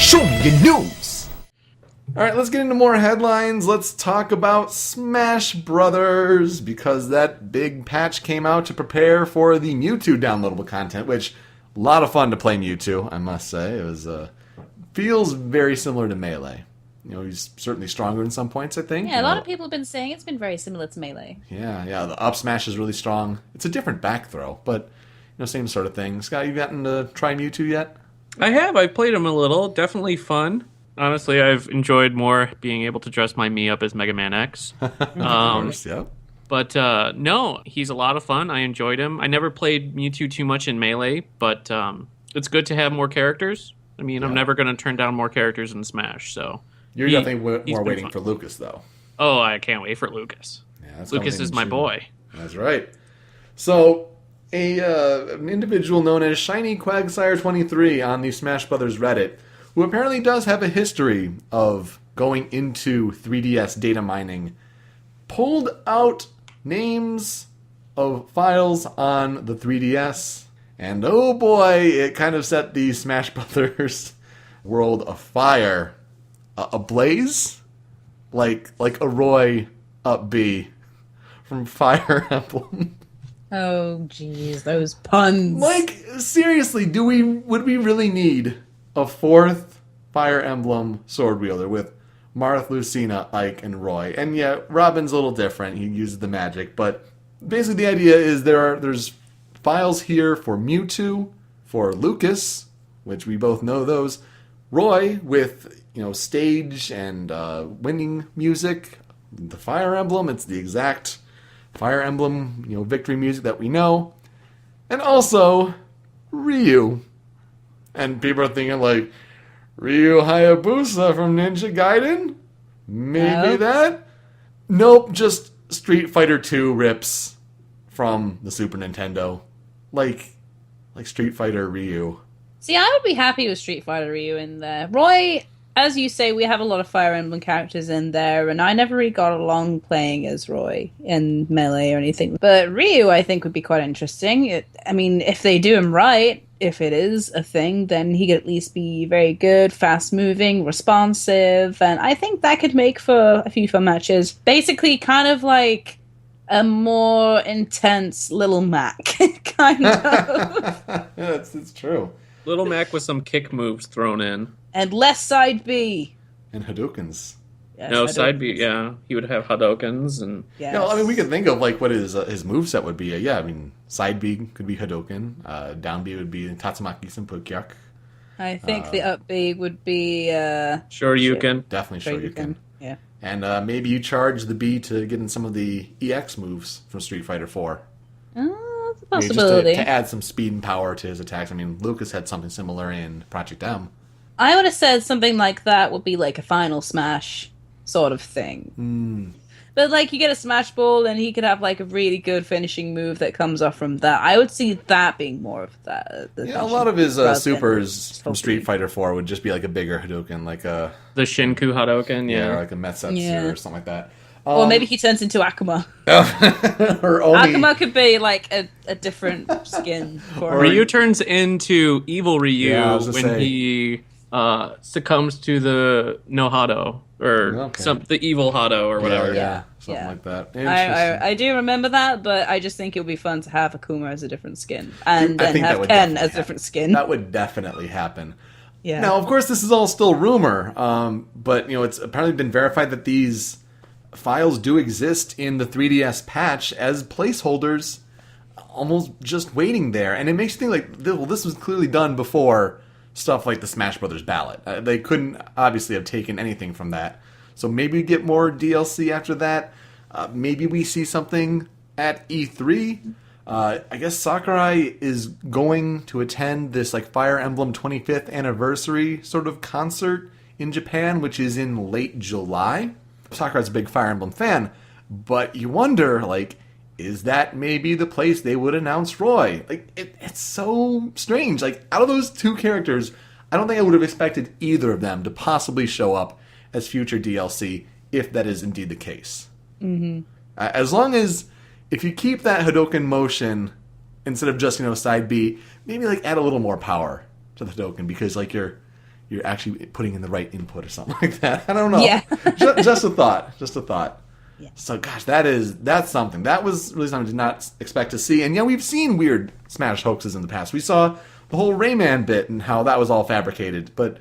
Show me your news! Alright, let's get into more headlines. Let's talk about Smash Brothers, because that big patch came out to prepare for the Mewtwo downloadable content, which, a lot of fun to play Mewtwo, I must say. It was, feels very similar to Melee. You know, he's certainly stronger in some points, I think. Yeah, a lot of people have been saying it's been very similar to Melee. Yeah, the up smash is really strong. It's a different back throw, but, same sort of thing. Scott, you gotten to try Mewtwo yet? I have. I've played him a little. Definitely fun. Honestly, I've enjoyed more being able to dress my Mii up as Mega Man X. Of course, yep. But no, he's a lot of fun. I enjoyed him. I never played Mewtwo too much in Melee, but it's good to have more characters. I mean, I'm never going to turn down more characters in Smash, so... You're definitely more waiting for Lucas, though. Oh, I can't wait for Lucas. Yeah, Lucas is my boy. That's right. So, an individual known as Shiny Quagsire23 on the Smash Brothers Reddit, who apparently does have a history of going into 3DS data mining, pulled out names of files on the 3DS, and oh boy, it kind of set the Smash Brothers world afire. Ablaze? Like a Roy up B from Fire Emblem. Oh, jeez, those puns. Like, seriously, would we really need a fourth Fire Emblem sword wielder with Marth, Lucina, Ike, and Roy? And yeah, Robin's a little different. He uses the magic, but basically the idea is there's files here for Mewtwo, for Lucas, which we both know those, Roy with, stage and winning music, the Fire Emblem, it's the exact Fire Emblem, victory music that we know, and also Ryu. And people are thinking like, Ryu Hayabusa from Ninja Gaiden? Maybe that? Nope, just Street Fighter 2 rips from the Super Nintendo. Like Street Fighter Ryu. See, I would be happy with Street Fighter Ryu in there. Roy, as you say, we have a lot of Fire Emblem characters in there, and I never really got along playing as Roy in Melee or anything. But Ryu, I think, would be quite interesting. If they do him right, if it is a thing, then he could at least be very good, fast-moving, responsive, and I think that could make for a few fun matches. Basically, kind of like a more intense Little Mac, kind of. It's true. Little Mac with some kick moves thrown in. And less side B. And Hadoukens. Yes, no, Hadoukens. Side B, yeah. He would have Hadoukens. And Yes. We could think of what his moveset would be. Side B could be Hadouken. Down B would be Tatsumaki Senpukyak. I think the up B would be... Shoryuken. Definitely Shoryuken. Yeah. And maybe you charge the B to get in some of the EX moves from Street Fighter 4. Oh, that's a possibility. Just to add some speed and power to his attacks. Lucas had something similar in Project M. I would have said something like that would be like a Final Smash sort of thing. But you get a Smash Ball and he could have a really good finishing move that comes off from that. I would see that being more of that. A lot of his supers from Street Fighter 4 would just be a bigger Hadouken, the Shinku Hadouken, yeah. Or a Metsetsu or something like that. Or maybe he turns into Akuma. Or Oni. Akuma could be a different skin for him. Ryu turns into Evil Ryu when he succumbs to the no Hado or the evil Hado or whatever. Something like that. I do remember that, but I just think it would be fun to have Akuma as a different skin and then have Ken as a different skin. That would definitely happen. Yeah. Now, of course, this is all still rumor, but it's apparently been verified that these files do exist in the 3DS patch as placeholders, almost just waiting there, and it makes you think this was clearly done before stuff like the Smash Brothers ballot. They couldn't obviously have taken anything from that. So maybe we get more DLC after that. Maybe we see something at E3. I guess Sakurai is going to attend this Fire Emblem 25th anniversary sort of concert in Japan, which is in late July. Sakurai's a big Fire Emblem fan, but you wonder, is that maybe the place they would announce Roy? It's so strange. Out of those two characters, I don't think I would have expected either of them to possibly show up as future DLC, if that is indeed the case. Mm-hmm. As long as, if you keep that Hadouken motion, instead of just, side B, maybe, add a little more power to the Hadouken, because, you're actually putting in the right input or something like that. I don't know. Yeah. just a thought. Just a thought. Yeah. So, gosh, that's something. That was really something I did not expect to see. And yeah, we've seen weird Smash hoaxes in the past. We saw the whole Rayman bit and how that was all fabricated. But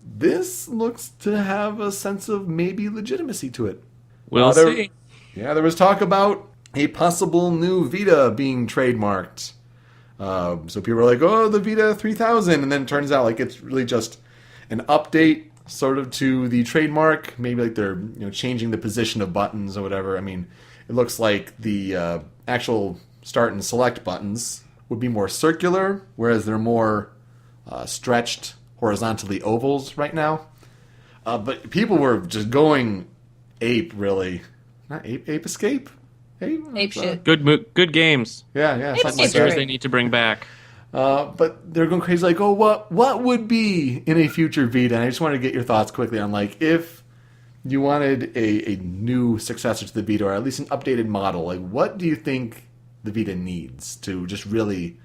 this looks to have a sense of maybe legitimacy to it. We'll see. Yeah, there was talk about a possible new Vita being trademarked. So people were like, oh, the Vita 3000. And then it turns out like it's really just an update sort of to the trademark. Maybe like they're changing the position of buttons or whatever. I mean, it looks like the actual start and select buttons would be more circular, whereas they're more stretched horizontally ovals right now. But people were just going ape, really. Not ape escape? Ape shit. Good games. Yeah. Ape Something like Escape's that. great. They need to bring back. But they're going crazy like, oh, what would be in a future Vita? And I just wanted to get your thoughts quickly on like if you wanted a new successor to the Vita or at least an updated model, like what do you think the Vita needs to just really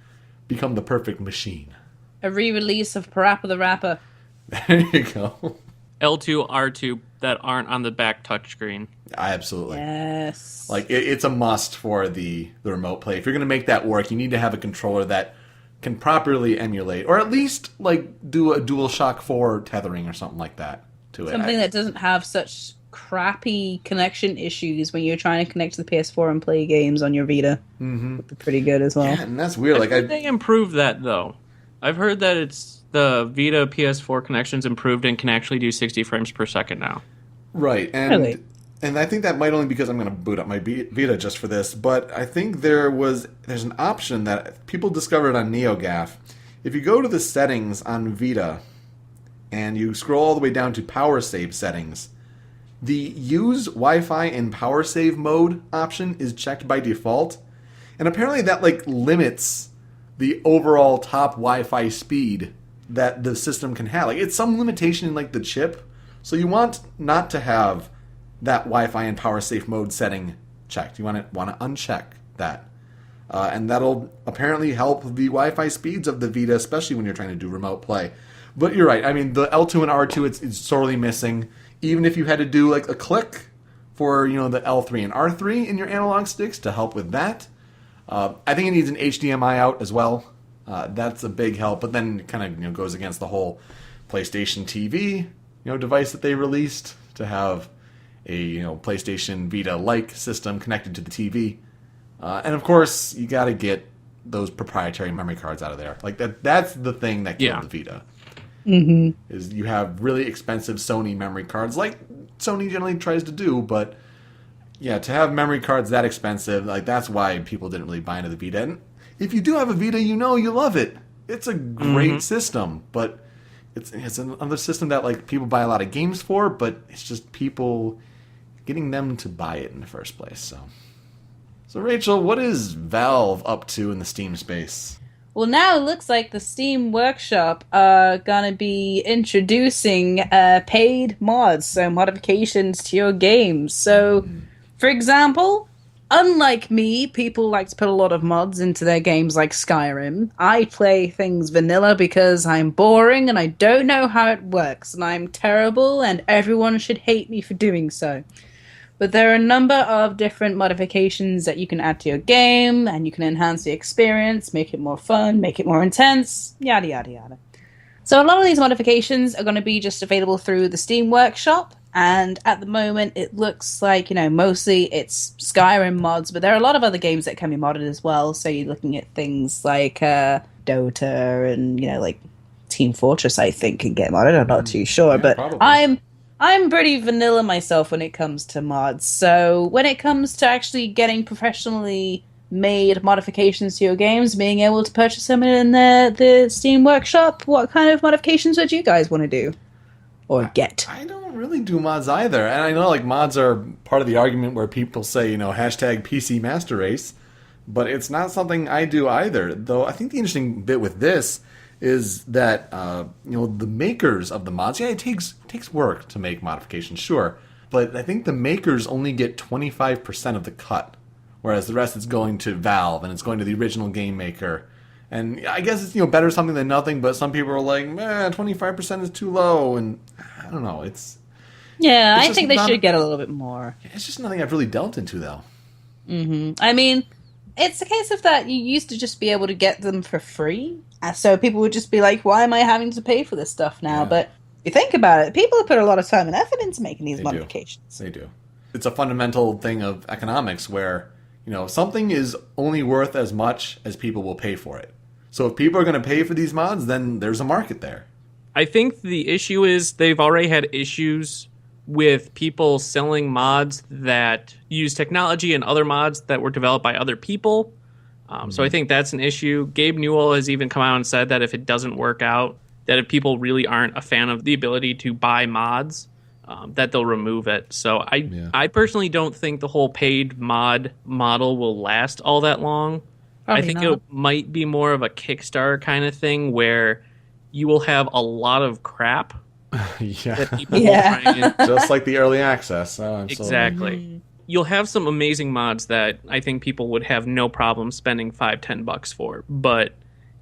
become the perfect machine? A re-release of Parappa the Rapper. There you go. L2, R2 that aren't on the back touchscreen. Absolutely. Yes. Like it's a must for the remote play. If you're going to make that work, you need to have a controller that can properly emulate, or at least like do a DualShock 4 tethering or something like that to it. Something that doesn't have such crappy connection issues when you're trying to connect to the PS4 and play games on your Vita. Mm-hmm. Would be pretty good as well. Yeah, and that's weird. Like They improved that though. I've heard that it's the Vita PS4 connection's improved and can actually do 60 frames per second now. right, Really? and I think that might only because I'm going to boot up my Vita just for this, but I think there's an option that people discovered on NeoGAF. If you go to the settings on Vita and you scroll all the way down to power save settings, the use Wi-Fi in power save mode option is checked by default, and apparently that like limits the overall top Wi-Fi speed that the system can have. Like it's some limitation in like the chip, so you want not to have that Wi-Fi and power safe mode setting checked. You want to uncheck that. And that'll apparently help the Wi-Fi speeds of the Vita, especially when you're trying to do remote play. But you're right. I mean, the L2 and R2, it's sorely missing. Even if you had to do like a click for, the L3 and R3 in your analog sticks to help with that. I think it needs an HDMI out as well. That's a big help. But then it kind of goes against the whole PlayStation TV device that they released to have a PlayStation Vita-like system connected to the TV, and of course you got to get those proprietary memory cards out of there. Like that's the thing that killed the Vita. Mm-hmm. Is you have really expensive Sony memory cards, like Sony generally tries to do, but yeah, to have memory cards that expensive, like that's why people didn't really buy into the Vita. And if you do have a Vita, you love it. It's a great system, but it's another system that like people buy a lot of games for, but it's just people getting them to buy it in the first place. So Rachel, what is Valve up to in the Steam space? Well, now it looks like the Steam Workshop are gonna be introducing paid mods, so modifications to your games. So, for example, unlike me, people like to put a lot of mods into their games like Skyrim. I play things vanilla because I'm boring and I don't know how it works, and I'm terrible and everyone should hate me for doing so. But there are a number of different modifications that you can add to your game, and you can enhance the experience, make it more fun, make it more intense, yada yada yada. So a lot of these modifications are going to be just available through the Steam Workshop, and at the moment it looks like, mostly it's Skyrim mods, but there are a lot of other games that can be modded as well. So you're looking at things like Dota and, like Team Fortress, I think, can get modded. I'm not too sure, Yeah, but probably. I'm pretty vanilla myself when it comes to mods. So when it comes to actually getting professionally made modifications to your games, being able to purchase them in the Steam Workshop, what kind of modifications would you guys want to do? Or get? I don't really do mods either. And I know like mods are part of the argument where people say, hashtag PC Master Race, but it's not something I do either. Though I think the interesting bit with this is that the makers of the mods, it takes work to make modifications, sure, but I think the makers only get 25% of the cut, whereas the rest is going to Valve and it's going to the original game maker, And I guess it's better something than nothing. But some people are like, 25% is too low, and I don't know. Yeah, It's I just think they not- should get a little bit more. It's just nothing I've really delved into though. I mean, it's a case of that you used to just be able to get them for free. So people would just be like, why am I having to pay for this stuff now? Yeah. But if you think about it, people have put a lot of time and effort into making these They modifications. They do. It's a fundamental thing of economics where, something is only worth as much as people will pay for it. So if people are going to pay for these mods, then there's a market there. I think the issue is they've already had issues with people selling mods that use technology and other mods that were developed by other people. So I think that's an issue. Gabe Newell has even come out and said that if it doesn't work out, that if people really aren't a fan of the ability to buy mods, that they'll remove it. So I personally don't think the whole paid mod model will last all that long. Probably I think not. it might be more of a Kickstarter kind of thing where you will have a lot of crap Yeah. that people Yeah. will try and Just like the early access. Oh, absolutely. exactly. You'll have some amazing mods that I think people would have no problem spending $5-10 for, but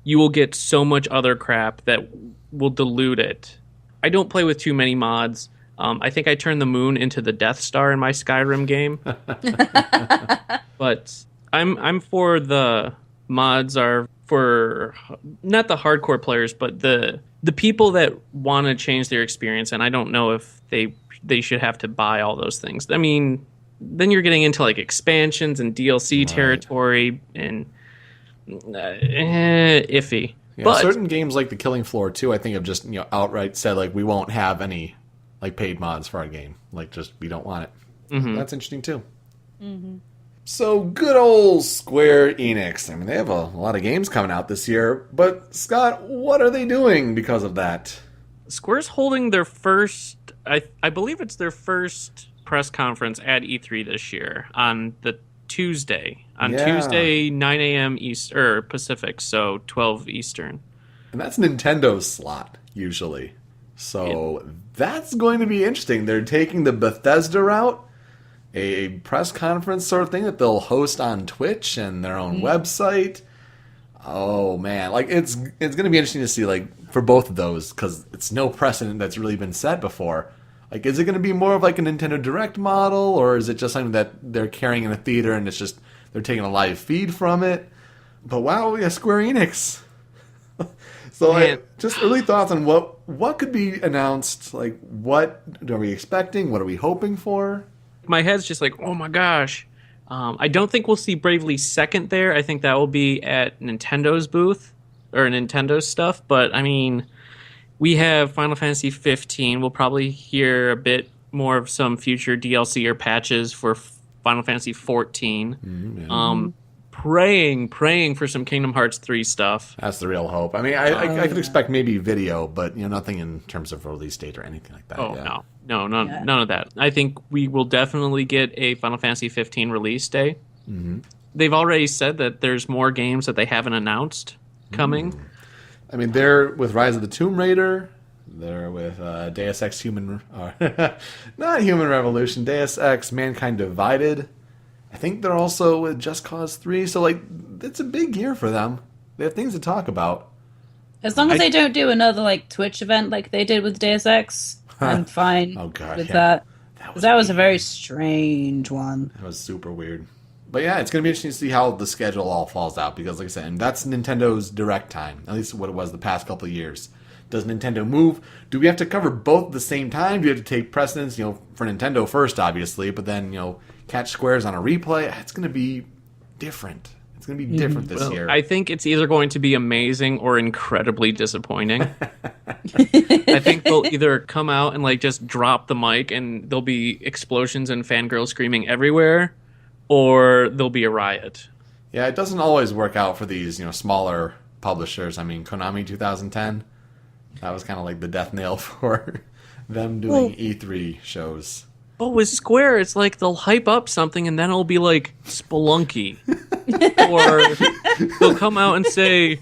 you will get so much other crap that will dilute it. I don't play with too many mods. I think I turned the moon into the Death Star in my Skyrim game. But I'm for the mods are for not the hardcore players, but the people that want to change their experience, and I don't know if they should have to buy all those things. I mean, then you're getting into like expansions and DLC territory and iffy. Yeah, But certain games like the Killing Floor 2, I think have just outright said like we won't have any like paid mods for our game. Like just we don't want it. That's interesting too. So good old Square Enix. I mean, they have a lot of games coming out this year. But Scott, what are they doing because of that? Square's holding their first, I believe it's their first press conference at E3 this year on the Tuesday. Tuesday, 9 a.m. Pacific, so 12 Eastern. And that's Nintendo's slot usually. So that's going to be interesting. They're taking the Bethesda route. A press conference sort of thing that they'll host on Twitch and their own website. Oh man, like it's going to be interesting to see like for both of those because it's no precedent that's really been set before. Like, is it going to be more of like a Nintendo Direct model, or is it just something that they're carrying in a theater and it's just they're taking a live feed from it? But wow, yeah, Square Enix. So just early thoughts on what could be announced. Like, what are we expecting? What are we hoping for? My head's just like, oh my gosh. I don't think we'll see Bravely Second there. I think that will be at Nintendo's booth or Nintendo stuff. But I mean, we have Final Fantasy 15. We'll probably hear a bit more of some future DLC or patches for Final Fantasy 14. Praying for some Kingdom Hearts 3 stuff. That's the real hope. I mean, I could expect maybe video, but nothing in terms of release date or anything like that. Oh, yeah. no, none of that. I think we will definitely get a Final Fantasy 15 release day. They've already said that there's more games that they haven't announced coming. I mean, they're with Rise of the Tomb Raider. They're with Deus Ex not Human Revolution, Deus Ex Mankind Divided. I think they're also with Just Cause 3. So, like, it's a big year for them. They have things to talk about. As long as they don't do another like Twitch event like they did with Deus Ex, I'm fine with that. That was a very strange one. That was super weird. But yeah, it's going to be interesting to see how the schedule all falls out. Because, like I said, and that's Nintendo's direct time. At least what it was the past couple of years. Does Nintendo move? Do we have to cover both at the same time? Do you have to take precedence, for Nintendo first, obviously, but then, catch Squares on a replay? It's going to be different. It's going to be different this year. I think it's either going to be amazing or incredibly disappointing. I think they'll either come out and like just drop the mic and there'll be explosions and fangirls screaming everywhere, or there'll be a riot. Yeah, it doesn't always work out for these, smaller publishers. I mean, Konami 2010, that was kind of like the death nail for them doing E3 shows. Oh, with Square, it's like they'll hype up something and then it'll be like Spelunky. Or they'll come out and say,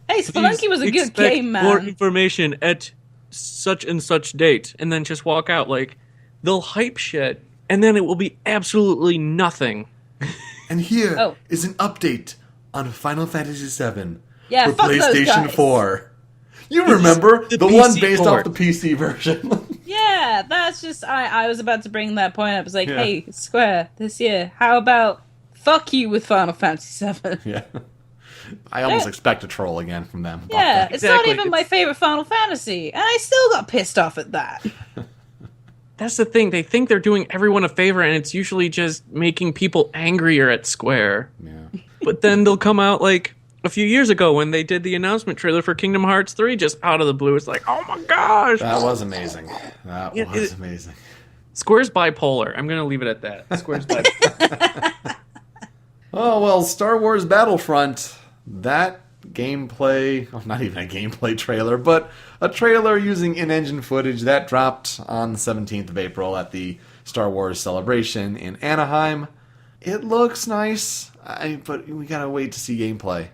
Hey, Spelunky was a good game, man. More information at such and such date. And then just walk out. Like, they'll hype shit and then it will be absolutely nothing. And here is an update on Final Fantasy VII. Yeah, for fuck those PlayStation guys. 4. You remember The the one PC based port. off the PC version? Yeah, that's just I was about to bring that point up. It's like, Yeah. hey, Square, this year, how about fuck you with Final Fantasy VII? Yeah. I almost expect a troll again from them. about Yeah, that. it's not Exactly. even my favorite Final Fantasy, and I still got pissed off at that. That's the thing. They think they're doing everyone a favor, and it's usually just making people angrier at Square. Yeah. But then they'll come out like a few years ago when they did the announcement trailer for Kingdom Hearts 3 just out of the blue. It's like, oh my gosh. That was amazing. That Yeah, was amazing. Square's bipolar. I'm going to leave it at that. Square's bipolar. Oh, well, Star Wars Battlefront, that gameplay, well, not even a gameplay trailer, but a trailer using in-engine footage that dropped on the 17th of April at the Star Wars Celebration in Anaheim. It looks nice, but we gotta wait to see gameplay.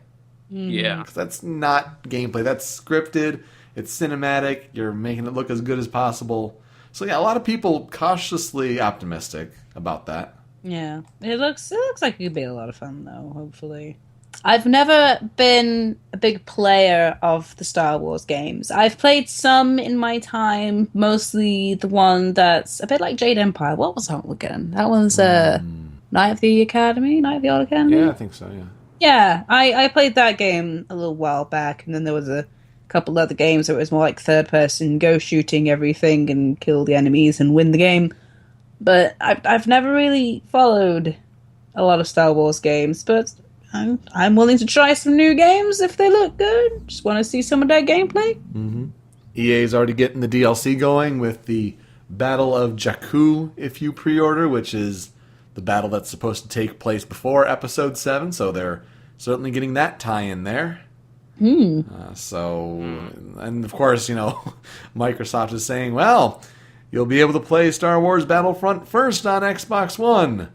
Yeah. 'Cause that's not gameplay, that's scripted, it's cinematic, you're making it look as good as possible. So yeah, a lot of people cautiously optimistic about that. Yeah, it looks like it could be a lot of fun though. Hopefully, I've never been a big player of the Star Wars games. I've played some in my time, mostly the one that's a bit like Jade Empire. What was that one again? That was Night of the Academy, Night of the Old Academy. Yeah, I think so, yeah. Yeah, I played that game a little while back, and then there was a couple other games that was more like third person, go shooting everything and kill the enemies and win the game. But I've never really followed a lot of Star Wars games, but I'm willing to try some new games if they look good. Just want to see some of that gameplay. EA's already getting the DLC going with the Battle of Jakku if you pre-order, which is the battle that's supposed to take place before Episode 7, so they're certainly getting that tie-in there. And of course, Microsoft is saying, well, you'll be able to play Star Wars Battlefront first on Xbox One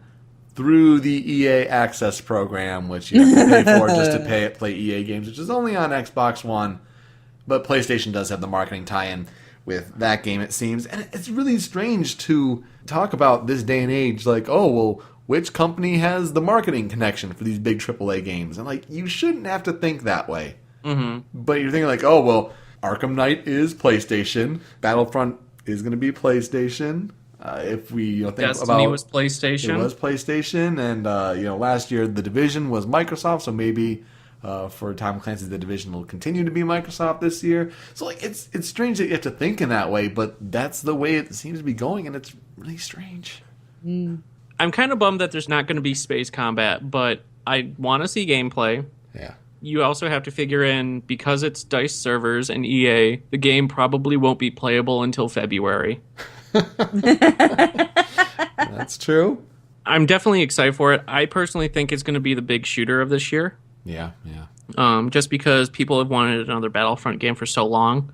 through the EA Access program, which you have to pay for just to play EA games, which is only on Xbox One. But PlayStation does have the marketing tie-in with that game, it seems. And it's really strange to talk about this day and age, like, oh, well, which company has the marketing connection for these big AAA games? And, like, you shouldn't have to think that way. Mm-hmm. But you're thinking, like, oh, well, Arkham Knight is PlayStation. Battlefront is going to be PlayStation. If we think Destiny about... was PlayStation. It was PlayStation. And, last year The Division was Microsoft, so maybe... for Tom Clancy's The Division will continue to be Microsoft this year. So, like, it's strange that you have to think in that way, but that's the way it seems to be going, and it's really strange. I'm kind of bummed that there's not going to be space combat, but I want to see gameplay. Yeah. You also have to figure in, because it's DICE servers and EA, the game probably won't be playable until February. That's true. I'm definitely excited for it. I personally think it's going to be the big shooter of this year. Yeah. Just because people have wanted another Battlefront game for so long.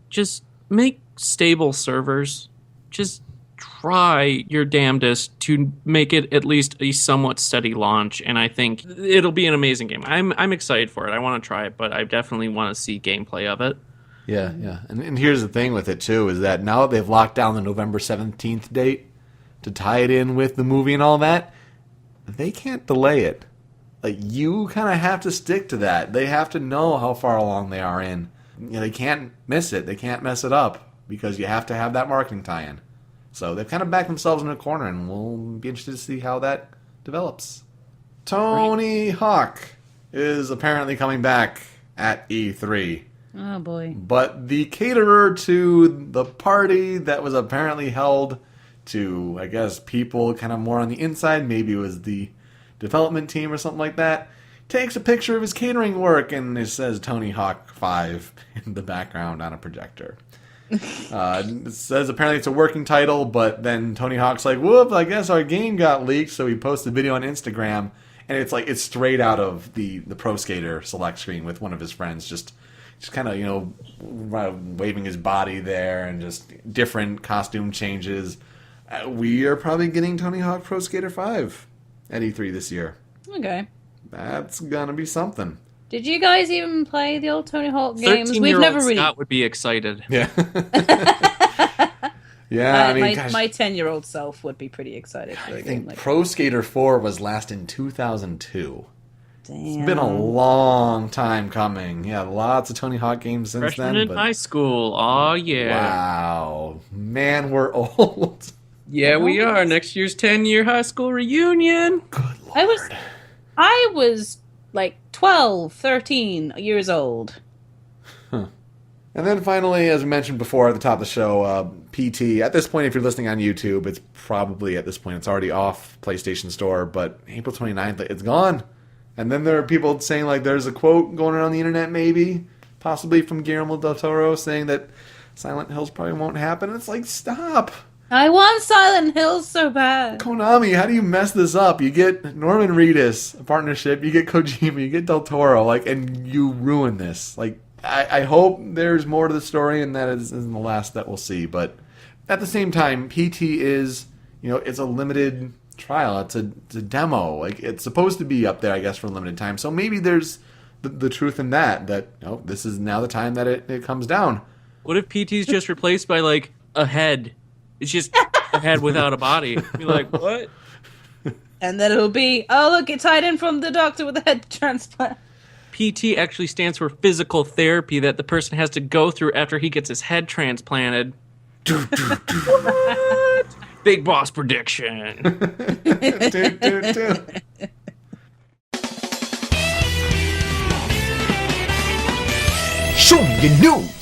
Just make stable servers. Just try your damnedest to make it at least a somewhat steady launch, and I think it'll be an amazing game. I'm excited for it. I want to try it, but I definitely want to see gameplay of it. Yeah. And here's the thing with it, too, is that now that they've locked down the November 17th date to tie it in with the movie and all that, they can't delay it. Like, you kind of have to stick to that. They have to know how far along they are in. They can't miss it. They can't mess it up because you have to have that marketing tie-in. So they've kind of backed themselves in a corner, and we'll be interested to see how that develops. Tony Hawk is apparently coming back at E3. Oh boy. But the caterer to the party that was apparently held to, I guess, people kind of more on the inside, maybe it was the development team or something like that, takes a picture of his catering work and it says Tony Hawk 5 in the background on a projector. It says apparently it's a working title, but then Tony Hawk's like, whoop, I guess our game got leaked, so he posted a video on Instagram, and it's straight out of the Pro Skater select screen with one of his friends just kind of, waving his body there and just different costume changes. We are probably getting Tony Hawk Pro Skater 5 at E3 this year. Okay. That's gonna be something. Did you guys even play the old Tony Hawk games? 13-year-old Scott would be excited. Yeah. Yeah, my 10-year-old self would be pretty excited for a I game think like Pro Skater 4 was last in 2002. Damn. It's been a long time coming. Yeah, lots of Tony Hawk games since Freshman then. in But high school. Oh yeah. wow, man, we're old. Yeah, we are. Next year's 10-year high school reunion. Good lord. I was like 12, 13 years old. And then finally, as we mentioned before at the top of the show, PT. At this point, if you're listening on YouTube, it's probably at this point it's already off PlayStation Store. But April 29th, it's gone. And then there are people saying like there's a quote going around the internet, maybe, possibly from Guillermo del Toro, saying that Silent Hills probably won't happen. It's like, stop. I want Silent Hills so bad. Konami, how do you mess this up? You get Norman Reedus, a partnership, you get Kojima, you get Del Toro, like, and you ruin this. Like, I hope there's more to the story and that isn't the last that we'll see. But at the same time, PT is, it's a limited trial. It's a demo. Like, it's supposed to be up there, I guess, for a limited time. So maybe there's the truth in that this is now the time that it comes down. What if PT's just replaced by, like, a head? It's just a head without a body. Be like, what? And then it'll be, oh, look, it's hiding from the doctor with a head transplant. PT actually stands for physical therapy that the person has to go through after he gets his head transplanted. What? Big boss prediction. Show me your news.